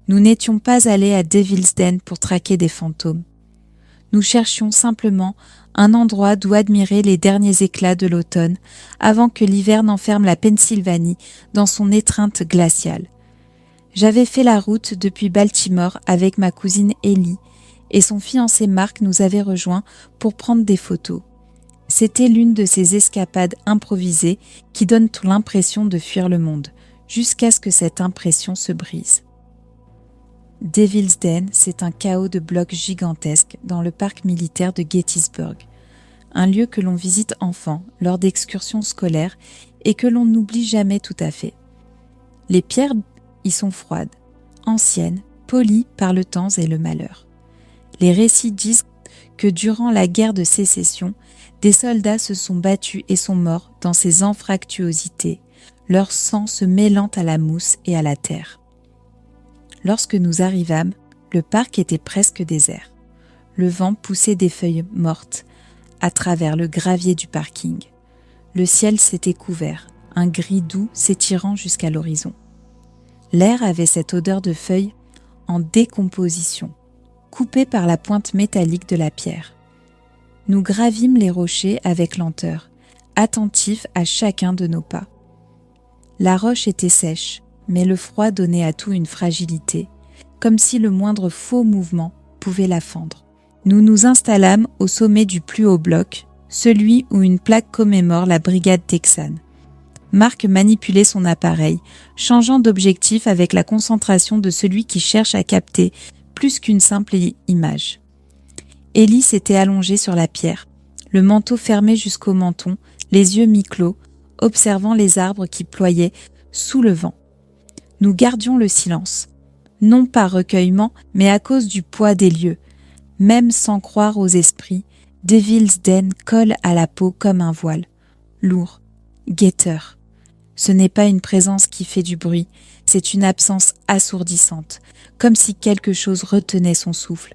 Nous n'étions pas allés à Devil's Den pour traquer des fantômes. Nous cherchions simplement un endroit d'où admirer les derniers éclats de l'automne avant que l'hiver n'enferme la Pennsylvanie dans son étreinte glaciale. J'avais fait la route depuis Baltimore avec ma cousine Ellie et son fiancé Mark nous avait rejoints pour prendre des photos. C'était l'une de ces escapades improvisées qui donnent l'impression de fuir le monde, jusqu'à ce que cette impression se brise. Devil's Den, c'est un chaos de blocs gigantesques dans le parc militaire de Gettysburg, un lieu que l'on visite enfant lors d'excursions scolaires et que l'on n'oublie jamais tout à fait. Les pierres y sont froides, anciennes, polies par le temps et le malheur. Les récits disent que durant la guerre de sécession, des soldats se sont battus et sont morts dans ces anfractuosités, leur sang se mêlant à la mousse et à la terre. Lorsque nous arrivâmes, le parc était presque désert. Le vent poussait des feuilles mortes à travers le gravier du parking. Le ciel s'était couvert, un gris doux s'étirant jusqu'à l'horizon. L'air avait cette odeur de feuilles en décomposition, coupée par la pointe métallique de la pierre. Nous gravîmes les rochers avec lenteur, attentifs à chacun de nos pas. La roche était sèche, mais le froid donnait à tout une fragilité, comme si le moindre faux mouvement pouvait la fendre. Nous nous installâmes au sommet du plus haut bloc, celui où une plaque commémore la brigade texane. Mark manipulait son appareil, changeant d'objectif avec la concentration de celui qui cherche à capter plus qu'une simple image. Ellie s'était allongée sur la pierre, le manteau fermé jusqu'au menton, les yeux mi-clos, observant les arbres qui ployaient sous le vent. Nous gardions le silence, non par recueillement, mais à cause du poids des lieux. Même sans croire aux esprits, Devil's Den colle à la peau comme un voile, lourd, guetteur. Ce n'est pas une présence qui fait du bruit, c'est une absence assourdissante, comme si quelque chose retenait son souffle.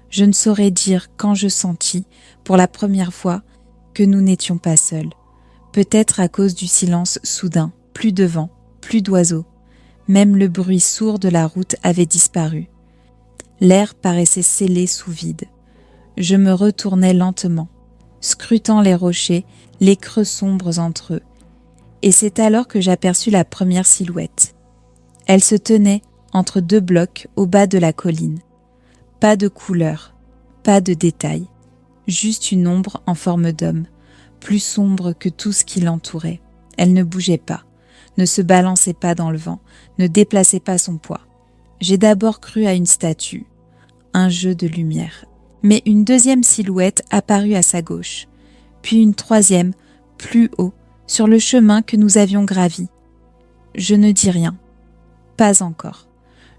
Je ne saurais dire quand je sentis, pour la première fois, que nous n'étions pas seuls. Peut-être à cause du silence soudain, plus de vent, plus d'oiseaux. Même le bruit sourd de la route avait disparu. L'air paraissait scellé sous vide. Je me retournai lentement, scrutant les rochers, les creux sombres entre eux. Et c'est alors que j'aperçus la première silhouette. Elle se tenait entre deux blocs au bas de la colline. Pas de couleur, pas de détails, juste une ombre en forme d'homme, plus sombre que tout ce qui l'entourait. Elle ne bougeait pas, ne se balançait pas dans le vent, ne déplaçait pas son poids. J'ai d'abord cru à une statue, un jeu de lumière. Mais une deuxième silhouette apparut à sa gauche, puis une troisième, plus haut, sur le chemin que nous avions gravi. Je ne dis rien, pas encore.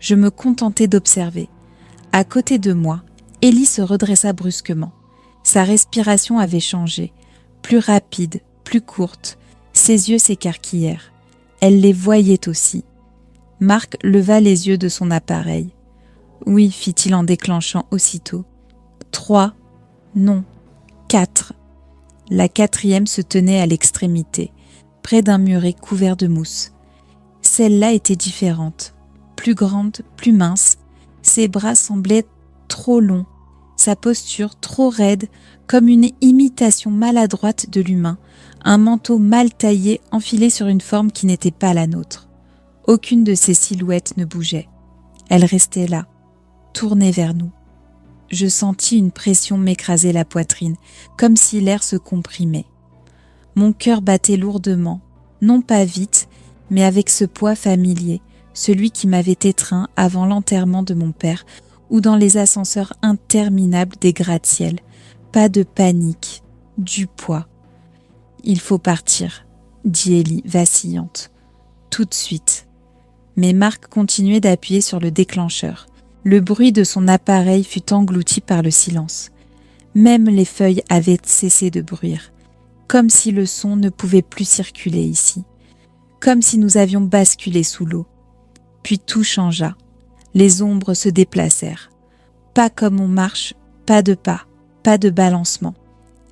Je me contentais d'observer. À côté de moi, Ellie se redressa brusquement. Sa respiration avait changé, plus rapide, plus courte. Ses yeux s'écarquillèrent. Elle les voyait aussi. Mark leva les yeux de son appareil. « Oui, fit-il en déclenchant aussitôt. 3, non, 4. » La quatrième se tenait à l'extrémité, près d'un muret couvert de mousse. Celle-là était différente, plus grande, plus mince. Ses bras semblaient trop longs, sa posture trop raide, comme une imitation maladroite de l'humain, un manteau mal taillé enfilé sur une forme qui n'était pas la nôtre. Aucune de ces silhouettes ne bougeait. Elle restait là, tournée vers nous. Je sentis une pression m'écraser la poitrine, comme si l'air se comprimait. Mon cœur battait lourdement, non pas vite, mais avec ce poids familier, celui qui m'avait étreint avant l'enterrement de mon père ou dans les ascenseurs interminables des gratte-ciel. Pas de panique, du poids. « Il faut partir », dit Ellie, vacillante. « Tout de suite. » Mais Mark continuait d'appuyer sur le déclencheur. Le bruit de son appareil fut englouti par le silence. Même les feuilles avaient cessé de bruire, comme si le son ne pouvait plus circuler ici, comme si nous avions basculé sous l'eau. Puis tout changea. Les ombres se déplacèrent. Pas comme on marche, pas de pas, pas de balancement.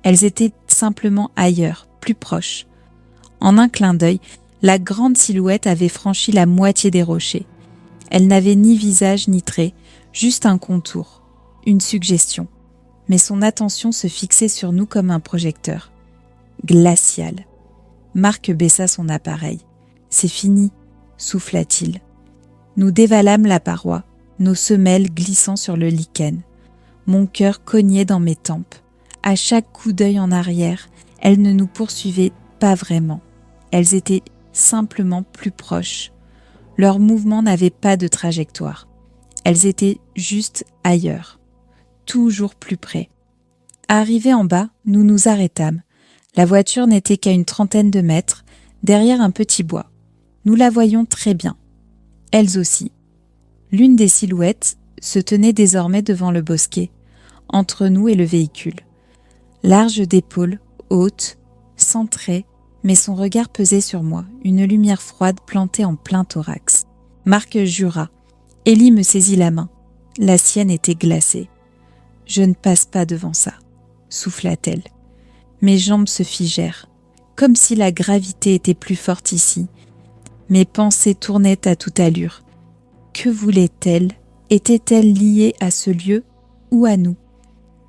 Elles étaient simplement ailleurs, plus proches. En un clin d'œil, la grande silhouette avait franchi la moitié des rochers. Elle n'avait ni visage ni trait, juste un contour, une suggestion. Mais son attention se fixait sur nous comme un projecteur. Glacial. Marc baissa son appareil. « C'est fini », souffla-t-il. Nous dévalâmes la paroi, nos semelles glissant sur le lichen. Mon cœur cognait dans mes tempes. À chaque coup d'œil en arrière, elles ne nous poursuivaient pas vraiment. Elles étaient simplement plus proches. Leurs mouvements n'avaient pas de trajectoire. Elles étaient juste ailleurs, toujours plus près. Arrivés en bas, nous nous arrêtâmes. La voiture n'était qu'à une 30aine de mètres, derrière un petit bois. Nous la voyions très bien. Elles aussi. L'une des silhouettes se tenait désormais devant le bosquet, entre nous et le véhicule. Large d'épaules, haute, sans trait, mais son regard pesait sur moi, une lumière froide plantée en plein thorax. Marc jura. Ellie me saisit la main. La sienne était glacée. « Je ne passe pas devant ça », souffla-t-elle. Mes jambes se figèrent, comme si la gravité était plus forte ici. Mes pensées tournaient à toute allure. Que voulait-elle? Était-elle liée à ce lieu ou à nous?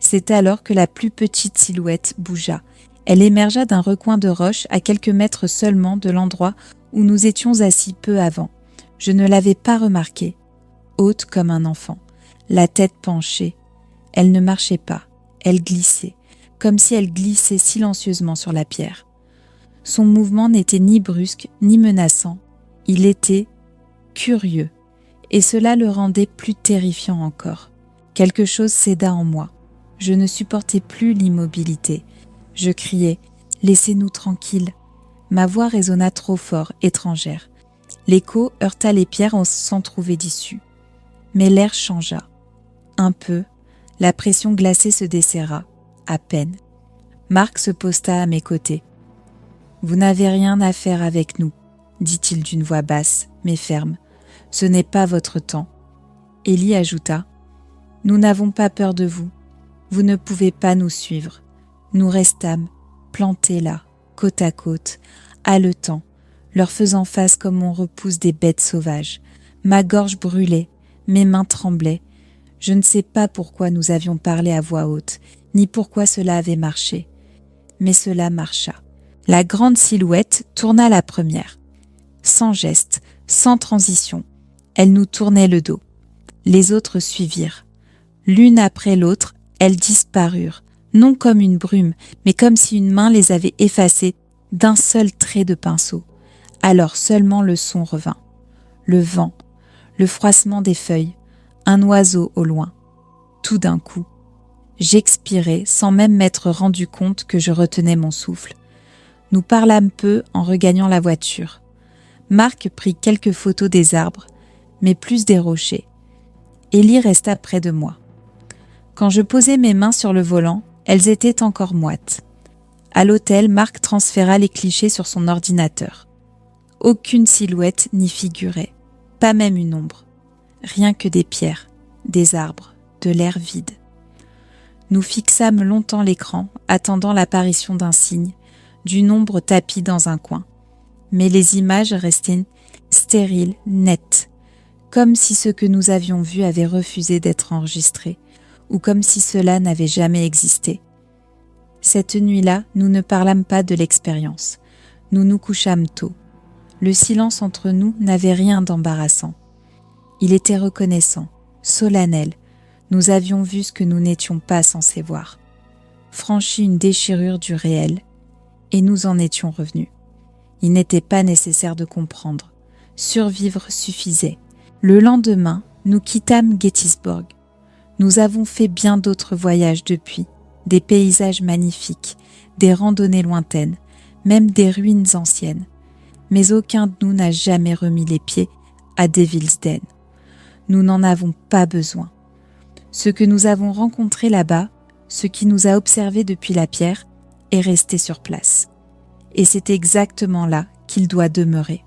C'est alors que la plus petite silhouette bougea. Elle émergea d'un recoin de roche à quelques mètres seulement de l'endroit où nous étions assis peu avant. Je ne l'avais pas remarquée. Haute comme un enfant, la tête penchée. Elle ne marchait pas, elle glissait, comme si elle glissait silencieusement sur la pierre. Son mouvement n'était ni brusque ni menaçant, il était curieux, et cela le rendait plus terrifiant encore. Quelque chose céda en moi. Je ne supportais plus l'immobilité. Je criai « Laissez-nous tranquilles !» Ma voix résonna trop fort, étrangère. L'écho heurta les pierres sans trouver d'issue. Mais l'air changea. Un peu, la pression glacée se desserra, à peine. Marc se posta à mes côtés. « Vous n'avez rien à faire avec nous, » dit-il d'une voix basse, mais ferme. « Ce n'est pas votre temps. » Ellie ajouta « Nous n'avons pas peur de vous. Vous ne pouvez pas nous suivre. » Nous restâmes, plantés là, côte à côte, haletants, leur faisant face comme on repousse des bêtes sauvages. Ma gorge brûlait, mes mains tremblaient. Je ne sais pas pourquoi nous avions parlé à voix haute, ni pourquoi cela avait marché. Mais cela marcha. La grande silhouette tourna la première. Sans geste, sans transition, elle nous tournait le dos. Les autres suivirent. L'une après l'autre, elles disparurent, non comme une brume, mais comme si une main les avait effacées d'un seul trait de pinceau. Alors seulement le son revint. Le vent, le froissement des feuilles, un oiseau au loin. Tout d'un coup, j'expirai sans même m'être rendu compte que je retenais mon souffle. Nous parlâmes peu en regagnant la voiture. Marc prit quelques photos des arbres, mais plus des rochers. Ellie resta près de moi. Quand je posai mes mains sur le volant, elles étaient encore moites. À l'hôtel, Marc transféra les clichés sur son ordinateur. Aucune silhouette n'y figurait, pas même une ombre. Rien que des pierres, des arbres, de l'air vide. Nous fixâmes longtemps l'écran, attendant l'apparition d'un signe, d'une ombre tapie dans un coin. Mais les images restaient stériles, nettes, comme si ce que nous avions vu avait refusé d'être enregistré, ou comme si cela n'avait jamais existé. Cette nuit-là, nous ne parlâmes pas de l'expérience. Nous nous couchâmes tôt. Le silence entre nous n'avait rien d'embarrassant. Il était reconnaissant, solennel. Nous avions vu ce que nous n'étions pas censés voir. Franchi une déchirure du réel, et nous en étions revenus. Il n'était pas nécessaire de comprendre. Survivre suffisait. Le lendemain, nous quittâmes Gettysburg. Nous avons fait bien d'autres voyages depuis, des paysages magnifiques, des randonnées lointaines, même des ruines anciennes. Mais aucun de nous n'a jamais remis les pieds à Devil's Den. Nous n'en avons pas besoin. Ce que nous avons rencontré là-bas, ce qui nous a observés depuis la pierre, est resté sur place. Et c'est exactement là qu'il doit demeurer.